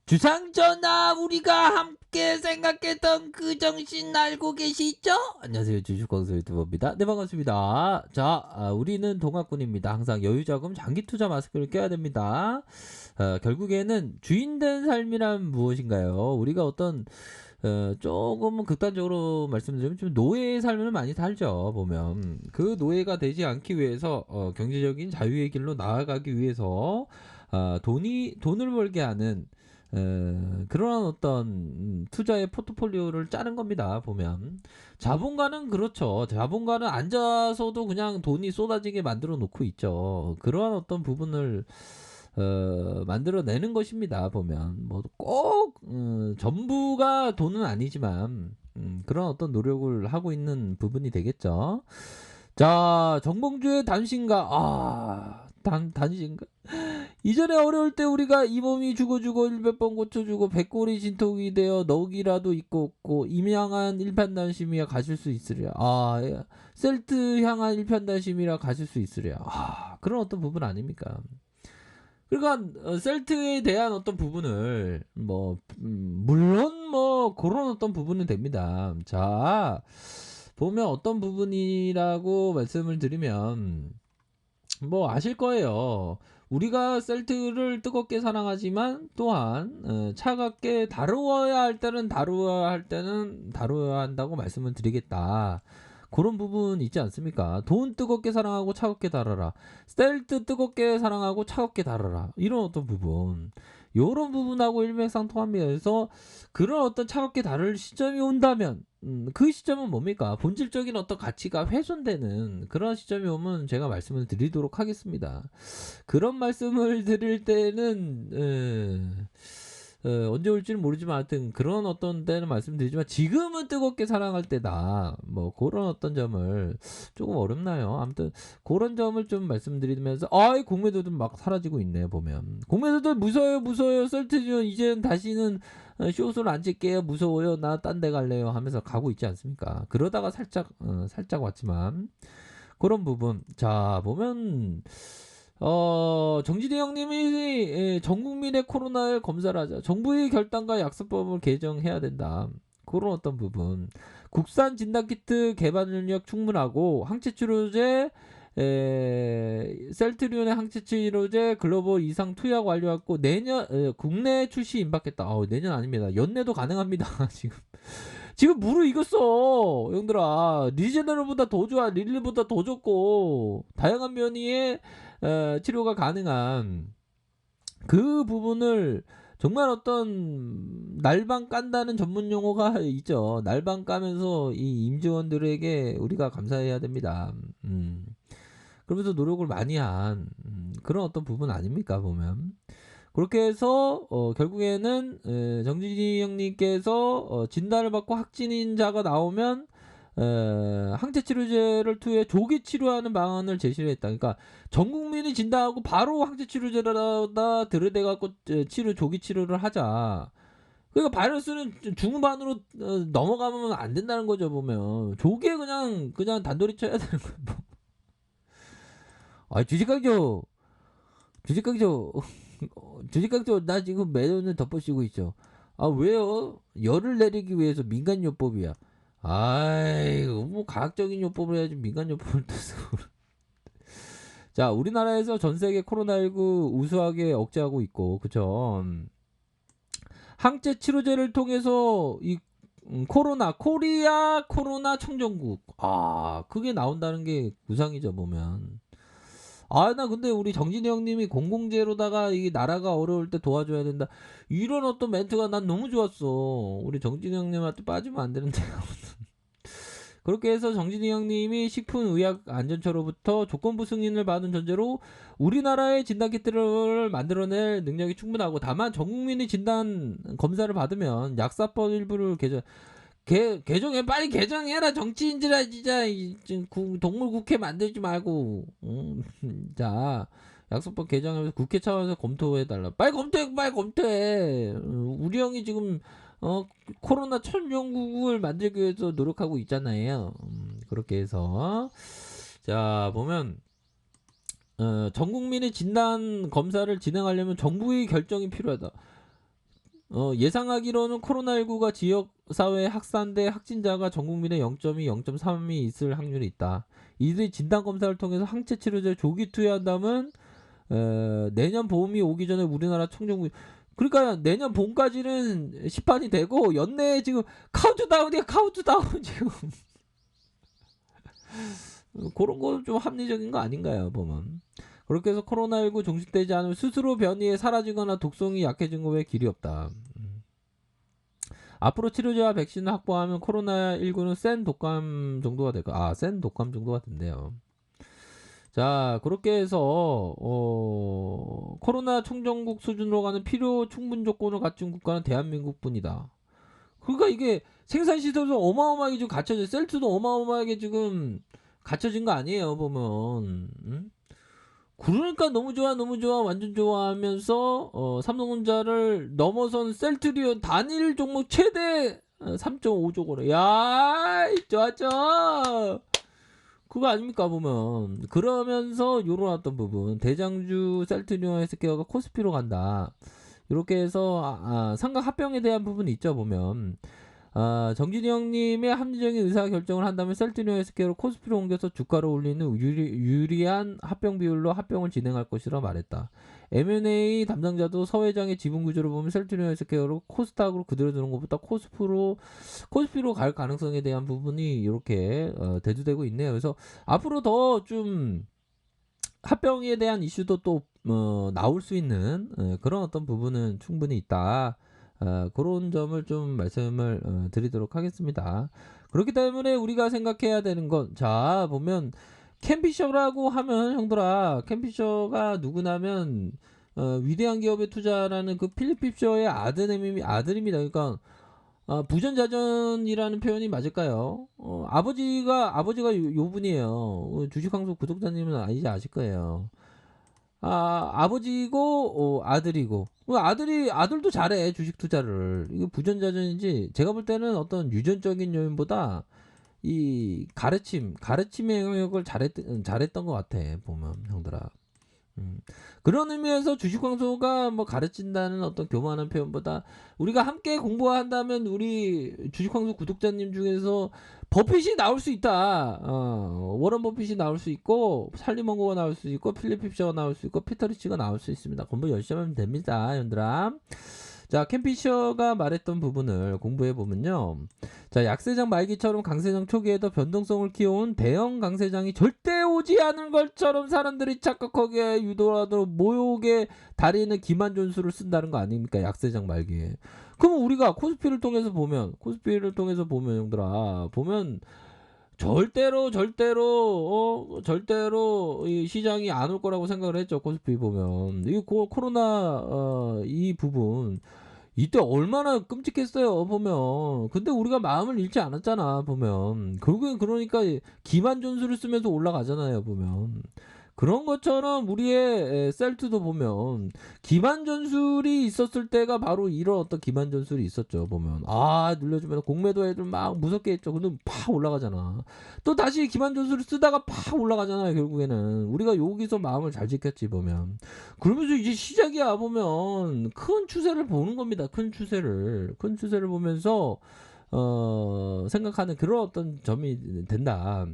주상전하, 우리가 함께 생각했던 그 정신 알고 계시죠? 안녕하세요, 주식광수 유튜버입니다. 네, 반갑습니다. 자, 우리는 동학군입니다. 항상 여유자금 장기투자 마스크를 껴야 됩니다. 결국에는 주인된 삶이란 무엇인가요? 우리가 어떤 조금은 극단적으로 말씀드리면 좀 노예의 삶을 많이 살죠. 보면 그 노예가 되지 않기 위해서 경제적인 자유의 길로 나아가기 위해서 돈을 벌게 하는 그런 어떤 투자의 포트폴리오를 짜는 겁니다. 보면 자본가는 그렇죠. 자본가는 앉아서도 그냥 돈이 쏟아지게 만들어 놓고 있죠. 그러한 어떤 부분을 만들어내는 것입니다. 보면 뭐 꼭 전부가 돈은 아니지만 그런 어떤 노력을 하고 있는 부분이 되겠죠. 자, 정봉주의 단신가. 단신가. 이전에 어려울 때 우리가 이 몸이 죽어주고 일백 번 고쳐주고 백골이 진통이 되어 넋이라도 있고 없고 임향한 일편단심이야 가실 수 있으랴. 예. 셀트 향한 일편단심이라 가실 수 있으랴. 그런 어떤 부분 아닙니까? 그러니까 셀트에 대한 어떤 부분을 물론 그런 어떤 부분은 됩니다. 자, 보면 어떤 부분이라고 말씀을 드리면 아실 거예요. 우리가 셀트를 뜨겁게 사랑하지만 또한 차갑게 다루어야 할 때는 다루어야 한다고 말씀을 드리겠다. 그런 부분 있지 않습니까? 돈 뜨겁게 사랑하고 차갑게 다뤄라. 셀트 뜨겁게 사랑하고 차갑게 다뤄라. 이런 어떤 부분. 요런 부분하고 일맥상통합니다. 그래서 그런 어떤 차갑게 다룰 시점이 온다면 그 시점은 뭡니까? 본질적인 어떤 가치가 훼손되는 그런 시점이 오면 제가 말씀을 드리도록 하겠습니다. 그런 말씀을 드릴 때는 언제 올지는 모르지만 하여튼 그런 어떤 때는 말씀드리지만 지금은 뜨겁게 사랑할 때다. 그런 어떤 점을 조금 어렵나요? 아무튼 그런 점을 좀 말씀드리면서 공매도도 막 사라지고 있네요. 보면 공매도들 무서워요 썰트죠. 이제는 다시는 쇼스를 안 찍게요. 무서워요. 나 딴 데 갈래요 하면서 가고 있지 않습니까? 그러다가 살짝 왔지만 그런 부분. 자, 보면 정진희 형님이 전 국민의 코로나를 검사를 하자. 정부의 결단과 약속법을 개정해야 된다. 그런 어떤 부분. 국산 진단키트 개발 능력 충분하고 항체치료제 셀트리온의 항체치료제 글로벌 이상 투약 완료했고 내년 국내 출시 임박했다. 내년 아닙니다. 연내도 가능합니다. 지금 무르익었어 형들아. 리제너럴보다 더 좋아. 릴리보다 더 좋고 다양한 면의 치료가 가능한 그 부분을 정말 어떤 날방 깐다는 전문 용어가 있죠. 날방 까면서 이 임직원들에게 우리가 감사해야 됩니다. 그러면서 노력을 많이 한 그런 어떤 부분 아닙니까 보면. 그렇게 해서 결국에는 정진희 형님께서 진단을 받고 확진자가 나오면 항체치료제를 투여 조기 치료하는 방안을 제시를 했다. 그러니까 전 국민이 진단하고 바로 항체치료제에다 들이대갖고 조기 치료를 하자. 그러니까 바이러스는 중후반으로 넘어가면 안 된다는 거죠. 보면 조기에 그냥 단도리 쳐야 되는 거예요. 주식강조 주식강조 나 지금 매도는 덮어씌고 있죠. 왜요? 열을 내리기 위해서 민간요법이야. 과학적인 요법을 해야지 민간요법을 떠서. 자, 우리나라에서 전 세계 코로나19 우수하게 억제하고 있고, 그쵸? 항체 치료제를 통해서 이 코리아 코로나 청정국. 그게 나온다는 게 구상이죠, 보면. 나 근데 우리 정진이 형님이 공공재로다가 이 나라가 어려울 때 도와줘야 된다. 이런 어떤 멘트가 난 너무 좋았어. 우리 정진이 형님한테 빠지면 안 되는데. 그렇게 해서 정진이 형님이 식품의약안전처로부터 조건부 승인을 받은 전제로 우리나라의 진단키트를 만들어낼 능력이 충분하고 다만 전 국민이 진단 검사를 받으면 약사법 일부를 개정해. 빨리 개정해라. 정치인들아 진짜 동물국회 만들지 말고. 자, 약속법 개정하면서 국회 차원에서 검토해달라. 빨리 검토해. 우리 형이 지금 코로나 천연국을 만들기 위해서 노력하고 있잖아요. 그렇게 해서 자 보면 전 국민의 진단 검사를 진행하려면 정부의 결정이 필요하다. 예상하기로는 코로나19가 지역사회에 확산돼 확진자가 전 국민의 0.2, 0.3이 있을 확률이 있다. 이들이 진단검사를 통해서 항체 치료제를 조기 투여한다면 내년 봄이 오기 전에 우리나라 청정 그러니까 내년 봄까지는 시판이 되고 연내에 지금 카운트다운이야 카운트다운 지금 그런 거 좀 합리적인 거 아닌가요 보면. 그렇게 해서 코로나19 종식되지 않으면 스스로 변이에 사라지거나 독성이 약해진 거 외에 길이 없다. 앞으로 치료제와 백신을 확보하면 코로나19는 센 독감 정도가 될까? 센 독감 정도가 된대요. 자, 그렇게 해서 코로나 청정국 수준으로 가는 필요 충분 조건을 갖춘 국가는 대한민국뿐이다. 그러니까 이게 생산 시설도 어마어마하게 지금 갖춰져, 셀트도 어마어마하게 지금 갖춰진 거 아니에요 보면. 그러니까 너무 좋아 완전 좋아하면서 삼성전자를 넘어선 셀트리온 단일 종목 최대 3.5조 거래. 야, 좋았죠. 그거 아닙니까 보면. 그러면서 요런 어떤 부분 대장주 셀트리온 헬스케어가 코스피로 간다. 이렇게 해서 삼각 합병에 대한 부분이 있죠 보면. 정진이 형님의 합리적인 의사결정을 한다면 셀트리온 헬스케어를 코스피로 옮겨서 주가를 올리는 유리한 합병 비율로 합병을 진행할 것이라 말했다. M&A 담당자도 서 회장의 지분 구조를 보면 셀트리온 헬스케어로 코스닥으로 그대로 두는 것보다 코스피로 갈 가능성에 대한 부분이 이렇게 대두되고 있네요. 그래서 앞으로 더 좀 합병에 대한 이슈도 또 나올 수 있는 그런 어떤 부분은 충분히 있다. 그런 점을 좀 말씀을 드리도록 하겠습니다. 그렇기 때문에 우리가 생각해야 되는 건, 자, 보면, 캠피셔라고 하면, 형들아, 캠피셔가 누구냐면, 위대한 기업에 투자라는 그 필립 피셔의 아들입니다. 그러니까, 부전자전이라는 표현이 맞을까요? 아버지가 요 분이에요. 주식광수 구독자님은 이제 아실 거예요. 아버지고 아들이고 아들도 잘해 주식 투자를. 이거 부전자전이지. 제가 볼 때는 어떤 유전적인 요인보다 이 가르침의 영역을 잘했던 것 같아 보면 형들아. 그런 의미에서 주식광수가 뭐 가르친다는 어떤 교만한 표현보다 우리가 함께 공부한다면 우리 주식광수 구독자님 중에서 버핏이 나올 수 있다. 워런 버핏이 나올 수 있고 찰리 먼고가 나올 수 있고 필립 피셔가 나올 수 있고 피터 리치가 나올 수 있습니다. 공부 열심히 하면 됩니다, 얘들아. 자, 캠 피셔가 말했던 부분을 공부해 보면요. 자, 약세장 말기처럼 강세장 초기에도 변동성을 키워온 대형 강세장이 절대 오지 않은 것처럼 사람들이 착각하게 유도하도록 모욕의 달인의 기만존수를 쓴다는 거 아닙니까? 약세장 말기에. 그럼 우리가 코스피를 통해서 보면 형들아 보면 절대로 이 시장이 안 올 거라고 생각을 했죠. 코스피 보면 이 코로나 이 부분 이때 얼마나 끔찍했어요 보면. 근데 우리가 마음을 잃지 않았잖아 보면. 결국엔 그러니까 기만 전술을 쓰면서 올라가잖아요 보면. 그런 것처럼 우리의 셀트도 보면 기반 전술이 있었을 때가 바로 이런 어떤 기반 전술이 있었죠 보면. 눌려주면 공매도 애들 막 무섭게 했죠. 근데 팍 올라가잖아. 또 다시 기반 전술을 쓰다가 팍 올라가잖아요. 결국에는 우리가 여기서 마음을 잘 지켰지 보면. 그러면서 이제 시작이야 보면 큰 추세를 보는 겁니다. 큰 추세를 보면서 생각하는 그런 어떤 점이 된다.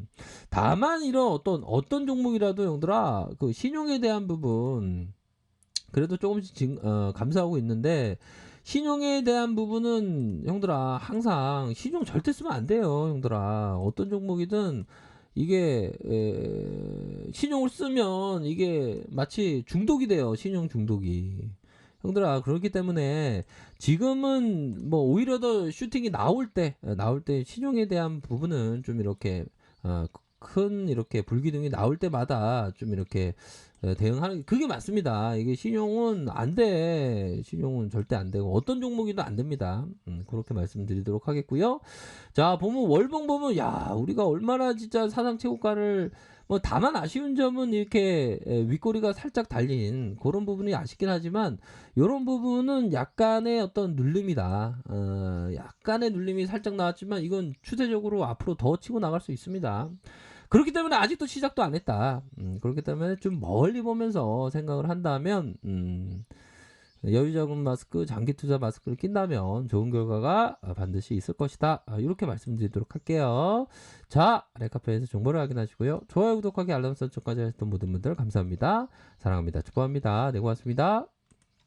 다만 이런 어떤 종목이라도 형들아 그 신용에 대한 부분 그래도 조금씩 감소하고 있는데, 신용에 대한 부분은 형들아 항상 신용 절대 쓰면 안 돼요. 형들아 어떤 종목이든 이게 신용을 쓰면 이게 마치 중독이 돼요. 신용 중독이. 형들아 그렇기 때문에 지금은 뭐 오히려 더 슈팅이 나올 때 신용에 대한 부분은 좀 이렇게 큰 이렇게 불기둥이 나올 때마다 좀 이렇게 대응하는 그게 맞습니다. 이게 신용은 안 돼. 신용은 절대 안 되고 어떤 종목이도 안 됩니다. 그렇게 말씀드리도록 하겠고요. 자, 보면 월봉 보면 우리가 얼마나 진짜 사상 최고가를 뭐 다만 아쉬운 점은 이렇게 윗꼬리가 살짝 달린 그런 부분이 아쉽긴 하지만 이런 부분은 약간의 어떤 눌림이다. 약간의 눌림이 살짝 나왔지만 이건 추세적으로 앞으로 더 치고 나갈 수 있습니다. 그렇기 때문에 아직도 시작도 안 했다. 그렇기 때문에 좀 멀리 보면서 생각을 한다면 여유 적은 마스크, 장기 투자 마스크를 낀다면 좋은 결과가 반드시 있을 것이다. 이렇게 말씀드리도록 할게요. 자, 레카페에서 정보를 확인하시고요. 좋아요, 구독하기, 알람 설정까지 하셨던 모든 분들 감사합니다. 사랑합니다. 축복합니다. 네, 고맙습니다.